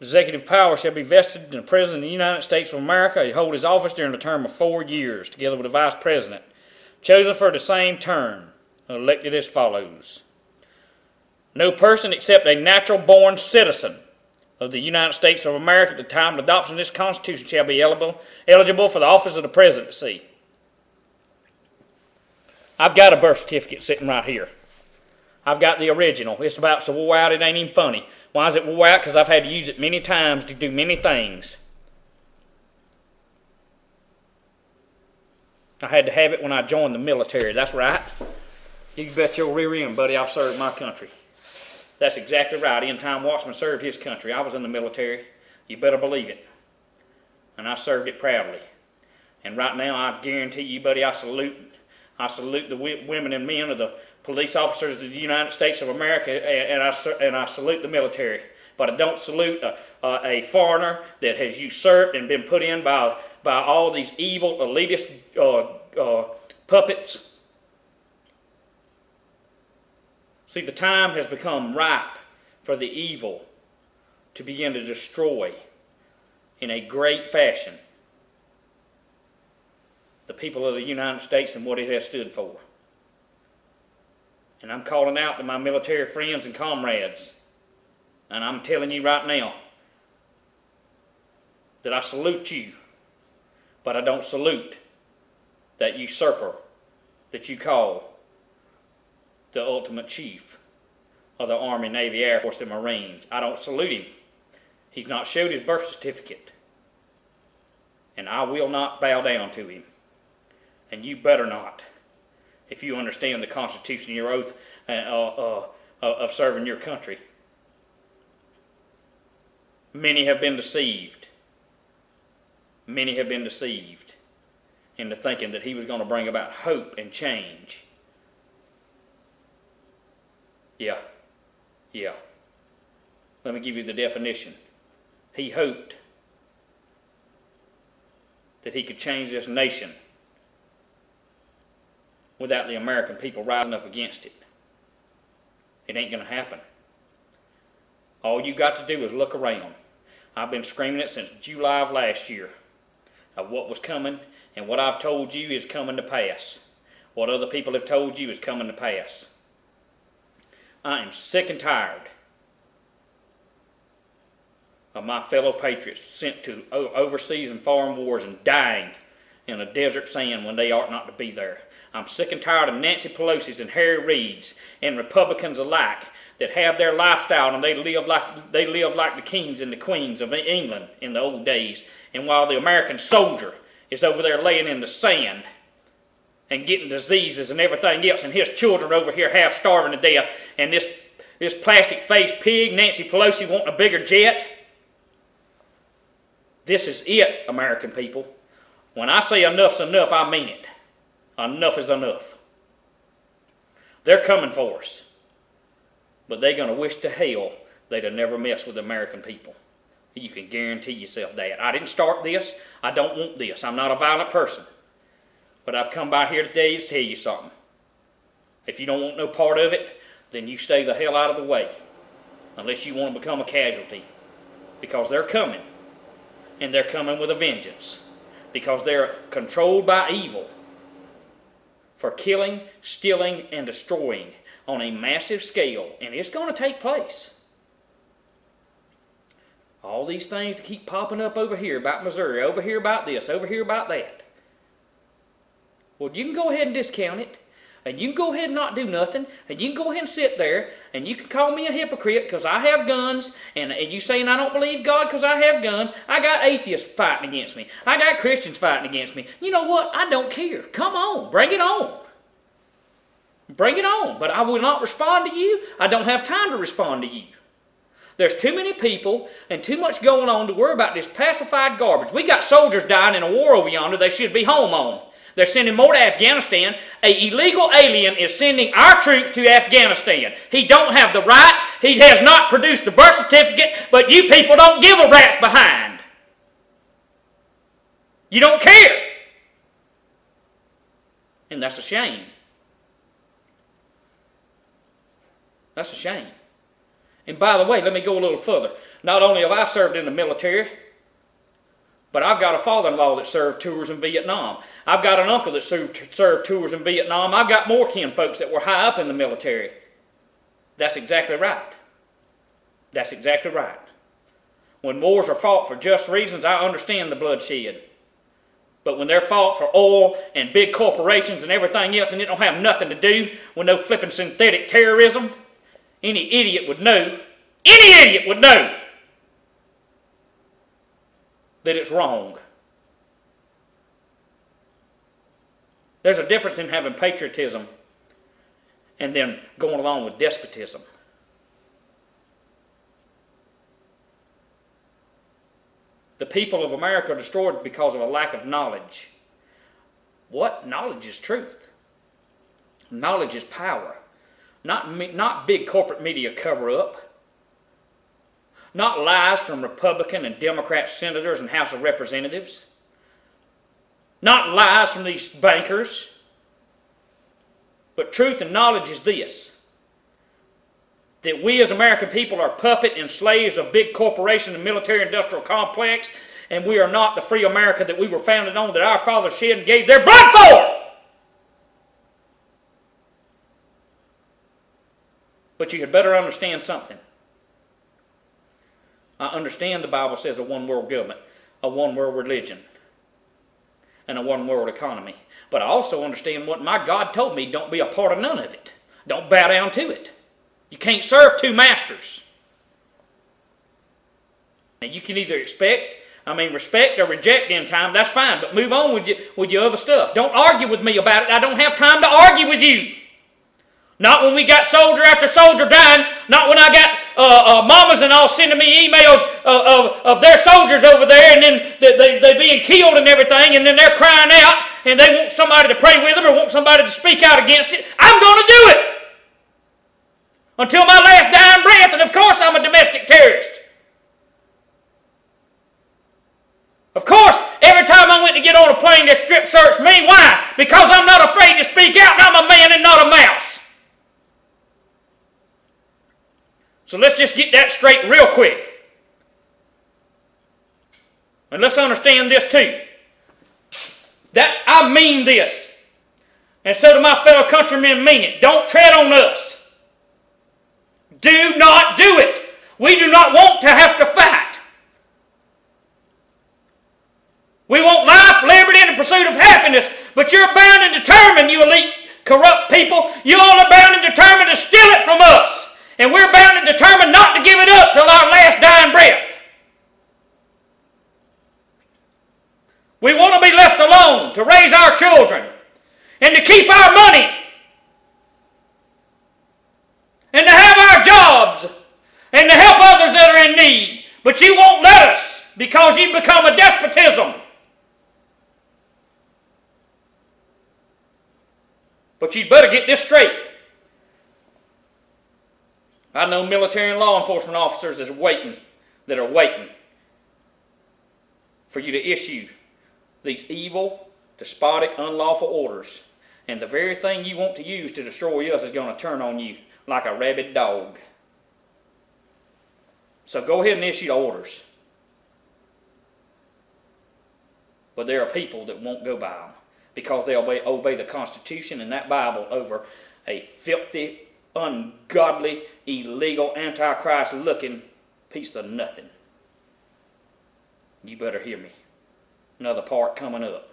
Executive power shall be vested in the President of the United States of America. He hold his office during a term of 4 years, together with the Vice President, chosen for the same term, elected as follows. No person except a natural-born citizen of the United States of America at the time of adoption of this Constitution shall be eligible for the office of the presidency. I've got a birth certificate sitting right here. I've got the original. It's about so wore out it ain't even funny. Why is it wore out? Because I've had to use it many times to do many things. I had to have it when I joined the military. That's right. You bet your rear end, buddy, I've served my country. That's exactly right. Ian Time Watchman served his country. I was in the military. You better believe it. And I served it proudly. And right now, I guarantee you, buddy, I salute the women and men of the police officers of the United States of America, and I salute the military. But I don't salute a foreigner that has usurped and been put in by all these evil elitist puppets. See, the time has become ripe for the evil to begin to destroy in a great fashion the people of the United States and what it has stood for. And I'm calling out to my military friends and comrades, and I'm telling you right now that I salute you, but I don't salute that usurper that you call the ultimate chief of the Army, Navy, Air Force, and Marines. I don't salute him. He's not showed his birth certificate. And I will not bow down to him. And you better not, if you understand the Constitution, your oath of serving your country. Many have been deceived. Many have been deceived into thinking that he was going to bring about hope and change. Yeah. Let me give you the definition. He hoped that he could change this nation without the American people rising up against it. It ain't going to happen. All you got to do is look around. I've been screaming it since July of last year of what was coming, and what I've told you is coming to pass. What other people have told you is coming to pass. I am sick and tired of my fellow patriots sent to overseas and foreign wars and dying in a desert sand when they ought not to be there. I'm sick and tired of Nancy Pelosi's and Harry Reid's and Republicans alike that have their lifestyle and they live like the kings and the queens of England in the old days. And while the American soldier is over there laying in the sand and getting diseases and everything else, and his children over here half starving to death, and this plastic-faced pig, Nancy Pelosi, wanting a bigger jet. This is it, American people. When I say enough's enough, I mean it. Enough is enough. They're coming for us. But they're going to wish to hell they'd have never messed with the American people. You can guarantee yourself that. I didn't start this. I don't want this. I'm not a violent person. But I've come by here today to tell you something. If you don't want no part of it, then you stay the hell out of the way. Unless you want to become a casualty. Because they're coming. And they're coming with a vengeance. Because they're controlled by evil. For killing, stealing, and destroying on a massive scale. And it's going to take place. All these things that keep popping up over here about Missouri, over here about this, over here about that. Well, you can go ahead and discount it, and you can go ahead and not do nothing, and you can go ahead and sit there, and you can call me a hypocrite because I have guns, and you saying I don't believe God because I have guns. I got atheists fighting against me. I got Christians fighting against me. You know what? I don't care. Come on. Bring it on. Bring it on. But I will not respond to you. I don't have time to respond to you. There's too many people and too much going on to worry about this pacified garbage. We got soldiers dying in a war over yonder they should be home on. They're sending more to Afghanistan. An illegal alien is sending our troops to Afghanistan. He don't have the right. He has not produced the birth certificate, but you people don't give a rat's behind. You don't care. And that's a shame. That's a shame. And by the way, let me go a little further. Not only have I served in the military, but I've got a father-in-law that served tours in Vietnam. I've got an uncle that served tours in Vietnam. I've got more kin folks that were high up in the military. That's exactly right. That's exactly right. When wars are fought for just reasons, I understand the bloodshed. But when they're fought for oil and big corporations and everything else, and it don't have nothing to do with no flipping synthetic terrorism, any idiot would know that it's wrong. There's a difference in having patriotism and then going along with despotism. The people of America are destroyed because of a lack of knowledge. What? Knowledge is truth. Knowledge is power. Not big corporate media cover-up. Not lies from Republican and Democrat senators and House of Representatives. Not lies from these bankers. But truth and knowledge is this: that we as American people are puppet and slaves of big corporation and military-industrial complex, and we are not the free America that we were founded on, that our fathers shed and gave their blood for. But you had better understand something. I understand the Bible says a one-world government, a one-world religion, and a one-world economy. But I also understand what my God told me: don't be a part of none of it. Don't bow down to it. You can't serve two masters. And you can either respect or reject in time. That's fine, but move on with your other stuff. Don't argue with me about it. I don't have time to argue with you. Not when we got soldier after soldier dying. Not when I got mamas and all sending me emails of their soldiers over there, and then they being killed and everything, and then they're crying out, and they want somebody to pray with them or want somebody to speak out against it. I'm going to do it until my last dying breath, and of course I'm a domestic terrorist. Of course, every time I went to get on a plane, they strip searched me. Why? Because I'm not afraid to speak out, and I'm a man and not a mouse. So let's just get that straight real quick. And let's understand this too. That I mean this. And so do my fellow countrymen mean it. Don't tread on us. Do not do it. We do not want to have to fight. We want life, liberty, and the pursuit of happiness, but you're bound and determined, you elite corrupt people, you all are bound and determined to steal it from us. And we're bound and determined not to give it up till our last dying breath. We want to be left alone to raise our children and to keep our money and to have our jobs and to help others that are in need. But you won't let us because you've become a despotism. But you'd better get this straight. I know military and law enforcement officers that are waiting for you to issue these evil, despotic, unlawful orders. And the very thing you want to use to destroy us is going to turn on you like a rabid dog. So go ahead and issue the orders. But there are people that won't go by them because they obey the Constitution and that Bible over a filthy, ungodly, illegal, antichrist looking piece of nothing. You better hear me. Another part coming up.